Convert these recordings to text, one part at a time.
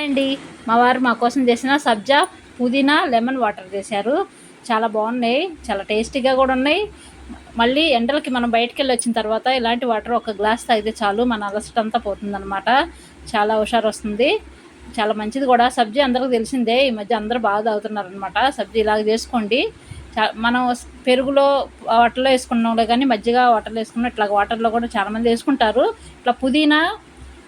అండి. మా వారు మా కోసం చేసిన సబ్జా పుదీనా లెమన్ వాటర్ చేశారు. చాలా బాగున్నాయి, చాలా టేస్టీగా కూడా ఉన్నాయి. మళ్ళీ ఎండలకి మనం బయటికి వెళ్ళి వచ్చిన తర్వాత ఇలాంటి వాటర్ ఒక గ్లాస్ తాగితే చాలు, మన అలసట అంతా పోతుందన్నమాట. చాలా హుషారు వస్తుంది, చాలా మంచిది కూడా. సబ్జీ అందరికీ తెలిసిందే, ఈ మధ్య అందరూ బాగా తాగుతున్నారు అనమాట. సబ్జీ ఇలాగ చేసుకోండి. మనం పెరుగులో వాటర్లో వేసుకున్నాంలే, కానీ మజ్జిగ వాటర్లో వేసుకున్నాం, ఇట్లా వాటర్లో కూడా చాలామంది వేసుకుంటారు. ఇట్లా పుదీనా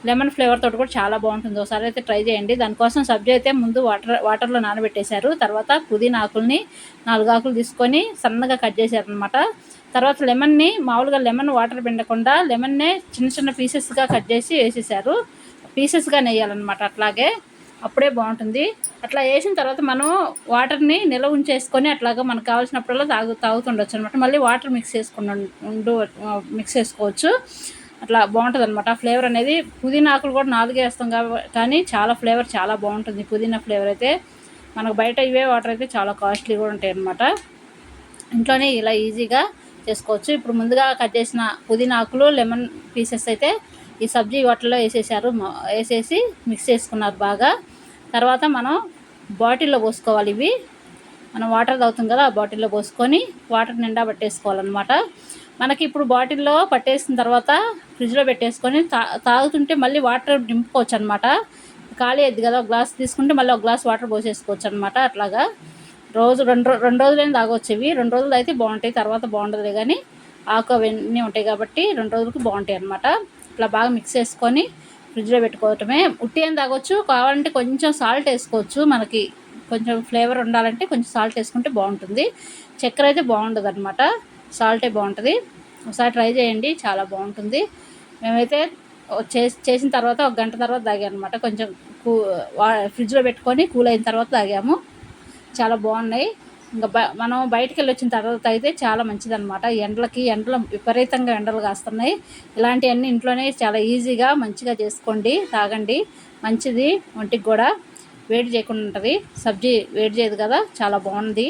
లెమన్ ఫ్లేవర్ తోటి కూడా చాలా బాగుంటుంది. ఒకసారి అయితే ట్రై చేయండి. దానికోసం సబ్జీ అయితే ముందు వాటర్లో నానబెట్టేశారు. తర్వాత పుదీనా ఆకుల్ని 4 ఆకులు తీసుకొని సన్నగా కట్ చేశారనమాట. తర్వాత లెమన్ని మామూలుగా లెమన్ వాటర్ పిండకుండా లెమన్నే చిన్న చిన్న పీసెస్గా కట్ చేసి వేసేసారు. పీసెస్గా నెయ్యాలన్నమాట. అట్లాగే అప్పుడే బాగుంటుంది. అట్లా వేసిన తర్వాత మనం వాటర్ని నిల్వ ఉంచేసుకొని అట్లాగా మనకు కావాల్సినప్పుడల్లా తాగుతుండొచ్చు అనమాట. మళ్ళీ వాటర్ మిక్స్ చేసుకోవచ్చు. అట్లా బాగుంటుంది అనమాట. ఫ్లేవర్ అనేది పుదీనా ఆకులు కూడా 4 వేస్తాం కానీ చాలా ఫ్లేవర్ చాలా బాగుంటుంది. పుదీనా ఫ్లేవర్ అయితే మనకు బయట ఇవే వాటర్ అయితే చాలా కాస్ట్లీ కూడా ఉంటాయి అనమాట. ఇంట్లోనే ఇలా ఈజీగా చేసుకోవచ్చు. ఇప్పుడు ముందుగా కట్ చేసిన పుదీనా ఆకులు లెమన్ పీసెస్ అయితే ఈ సబ్జీ వాటర్లో వేసేసి మిక్స్ చేసుకున్నారు బాగా. తర్వాత మనం బాటిల్లో పోసుకోవాలి. ఇవి మనం వాటర్ తాగుతాం కదా, ఆ బాటిల్లో పోసుకొని వాటర్ నిండా పట్టేసుకోవాలన్నమాట. మనకి ఇప్పుడు బాటిల్లో పట్టేసిన తర్వాత ఫ్రిడ్జ్లో పెట్టేసుకొని తాగుతుంటే మళ్ళీ వాటర్ నింపుకోవచ్చు అనమాట. ఖాళీ అయింది కదా, ఒక గ్లాస్ తీసుకుంటే మళ్ళీ ఒక గ్లాస్ వాటర్ పోసేసుకోవచ్చు అనమాట. అట్లాగా రోజు రెండు రోజులైనా తాగొచ్చు. ఇవి 2 రోజులు అయితే బాగుంటాయి, తర్వాత బాగుండదులే, కానీ ఆకు అవన్నీ ఉంటాయి కాబట్టి 2 రోజులకి బాగుంటాయి అనమాట. ఇట్లా బాగా మిక్స్ చేసుకొని ఫ్రిడ్జ్లో పెట్టుకోవటమే. ఉట్టి అని తాగొచ్చు, కావాలంటే కొంచెం సాల్ట్ వేసుకోవచ్చు. మనకి కొంచెం ఫ్లేవర్ ఉండాలంటే కొంచెం సాల్ట్ వేసుకుంటే బాగుంటుంది. చక్కెర అయితే బాగుండదు అనమాట, సాల్టే బాగుంటుంది. ఒకసారి ట్రై చేయండి, చాలా బాగుంటుంది. మేమైతే చేసిన తర్వాత 1 గంట తర్వాత తాగాము అనమాట. కొంచెం ఫ్రిడ్జ్లో పెట్టుకొని కూల్ అయిన తర్వాత తాగాము. చాలా బాగున్నాయి. ఇంకా మనం బయటికి వెళ్ళి వచ్చిన తర్వాత అయితే చాలా మంచిదన్నమాట. ఎండలు విపరీతంగా ఎండలు కాస్తున్నాయి. ఇలాంటివన్నీ ఇంట్లోనే చాలా ఈజీగా మంచిగా చేసుకోండి, తాగండి. మంచిది, ఒంటికి కూడా వేడి చేయకుండా ఉంటుంది. సబ్జీ వేడి చేయదు కదా, చాలా బాగుంది.